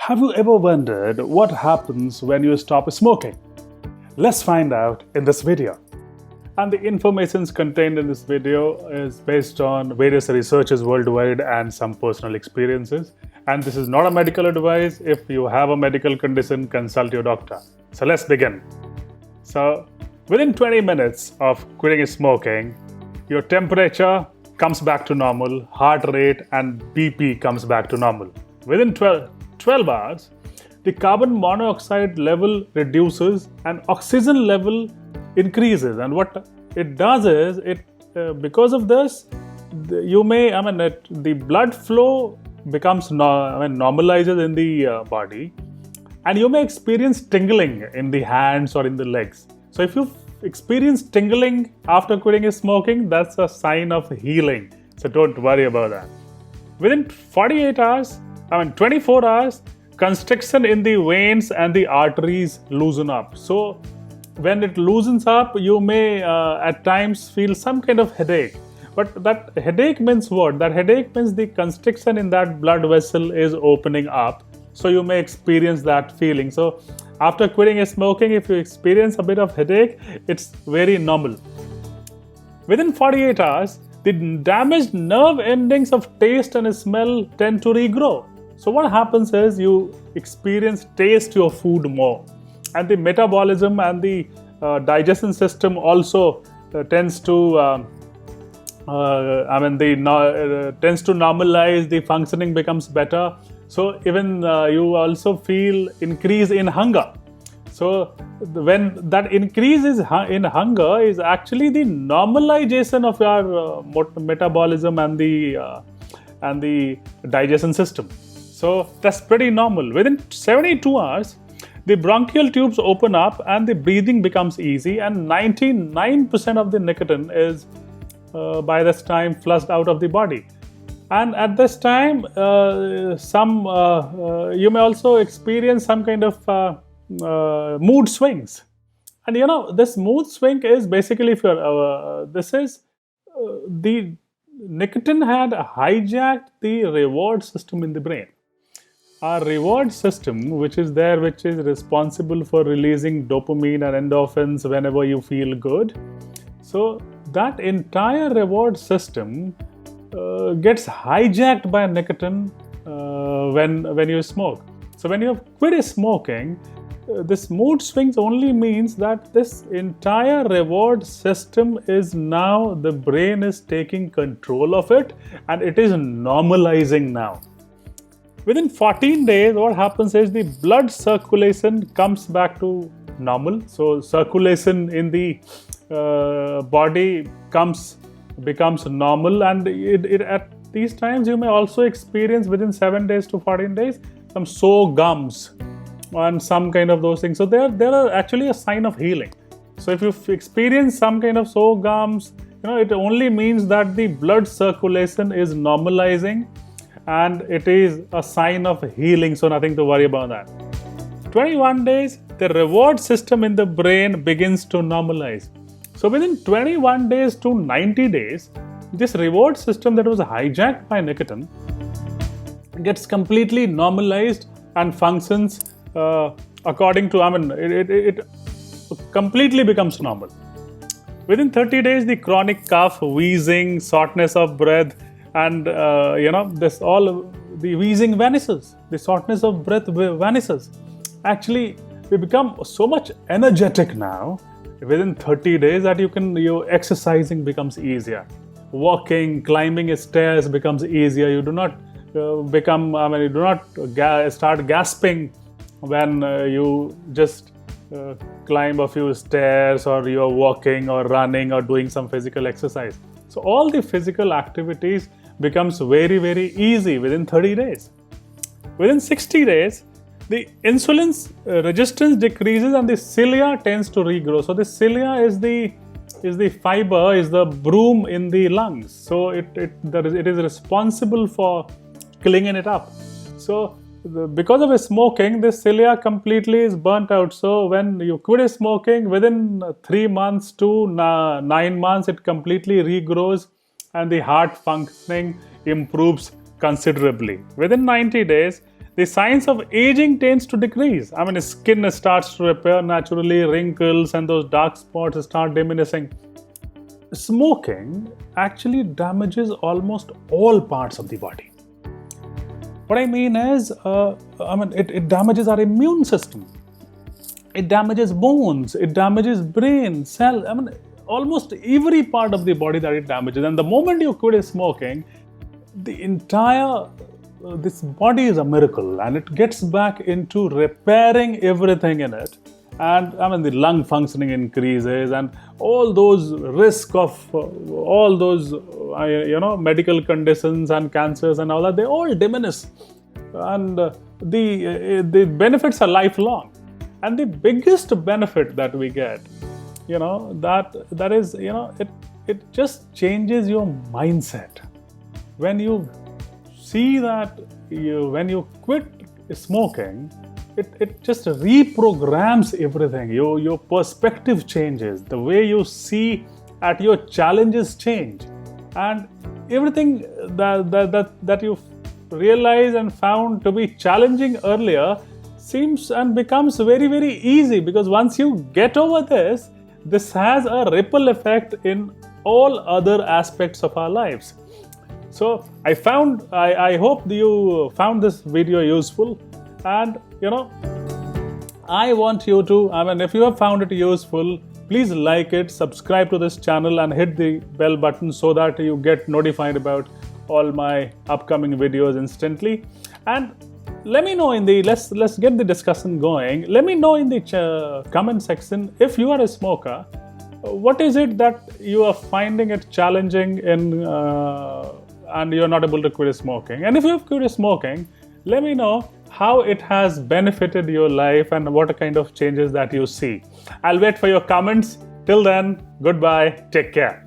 Have you ever wondered what happens when you stop smoking? Let's find out in this video. And the information contained in this video is based on various researches worldwide and some personal experiences. And this is not a medical advice. If you have a medical condition, consult your doctor. So let's begin. So within 20 minutes of quitting smoking, your temperature comes back to normal, heart rate and BP comes back to normal. Within 12 hours, the carbon monoxide level reduces and oxygen level increases. And what it does is, because of this, the blood flow becomes normalizes in the body, and you may experience tingling in the hands or in the legs. So if you experience tingling after quitting smoking, that's a sign of healing. So don't worry about that. Within 24 hours, constriction in the veins and the arteries loosen up. So when it loosens up, you may at times feel some kind of headache. But that headache means what? That headache means the constriction in that blood vessel is opening up. So you may experience that feeling. So after quitting smoking, if you experience a bit of headache, it's very normal. Within 48 hours, the damaged nerve endings of taste and smell tend to regrow. So what happens is you experience taste your food more, and the metabolism and the digestion system also tends to tends to normalize. The functioning becomes better. So even you also feel increase in hunger. So when that increase in hunger is actually the normalization of your metabolism and the digestion system. So that's pretty normal. Within 72 hours, the bronchial tubes open up and the breathing becomes easy, and 99% of the nicotine is by this time flushed out of the body. And at this time, you may also experience some kind of mood swings. And this mood swing is basically the nicotine had hijacked the reward system in the brain. Our reward system, which is responsible for releasing dopamine and endorphins whenever you feel good. So that entire reward system gets hijacked by nicotine when you smoke. So when you have quit smoking, this mood swings only means that this entire reward system is now, the brain is taking control of it and it is normalizing now. Within 14 days, what happens is the blood circulation comes back to normal. So circulation in the body becomes normal, and at these times you may also experience within 7 days to 14 days some sore gums and some kind of those things. So they are actually a sign of healing. So if you experience some kind of sore gums, it only means that the blood circulation is normalizing, and it is a sign of healing. So nothing to worry about that. 21 days, the reward system in the brain begins to normalize. So within 21 days to 90 days, this reward system that was hijacked by nicotine gets completely normalized and functions according to, it completely becomes normal. Within 30 days, the chronic cough, wheezing, shortness of breath, and the wheezing vanishes. The shortness of breath vanishes. Actually, we become so much energetic now within 30 days that your exercising becomes easier. Walking, climbing stairs becomes easier. You do not start gasping when you just climb a few stairs, or you're walking or running or doing some physical exercise. So all the physical activities becomes very, very easy within 30 days. Within 60 days, the insulin's resistance decreases and the cilia tends to regrow. So the cilia is the fiber, is the broom in the lungs. So it is responsible for cleaning it up. So because of smoking, the cilia completely is burnt out. So when you quit smoking, within 3 months to 9 months, it completely regrows and the heart functioning improves considerably. Within 90 days, the signs of aging tends to decrease. I mean, skin starts to repair naturally, wrinkles and those dark spots start diminishing. Smoking actually damages almost all parts of the body. What I mean is, it damages our immune system. It damages bones. It damages brain, cell. I mean, almost every part of the body that it damages. And the moment you quit smoking, the entire this body is a miracle, and it gets back into repairing everything in it. And the lung functioning increases, and all those risk of all those medical conditions and cancers and all that, they all diminish, and the benefits are lifelong. And the biggest benefit that we get, that is, it just changes your mindset. When you see that when you quit smoking, it just reprograms everything. Your perspective changes. The way you see at your challenges change, and everything that you realize and found to be challenging earlier seems and becomes very, very easy, because once you get over this has a ripple effect in all other aspects of our lives. So I hope you found this video useful, and I want you to, if you have found it useful, please like it, subscribe to this channel and hit the bell button so that you get notified about all my upcoming videos instantly. And let me know let's get the discussion going. Let me know in the comment section, if you are a smoker, what is it that you are finding it challenging in and you're not able to quit smoking. And if you have quit smoking, let me know how it has benefited your life and what kind of changes that you see. I'll wait for your comments. Till then, goodbye, take care.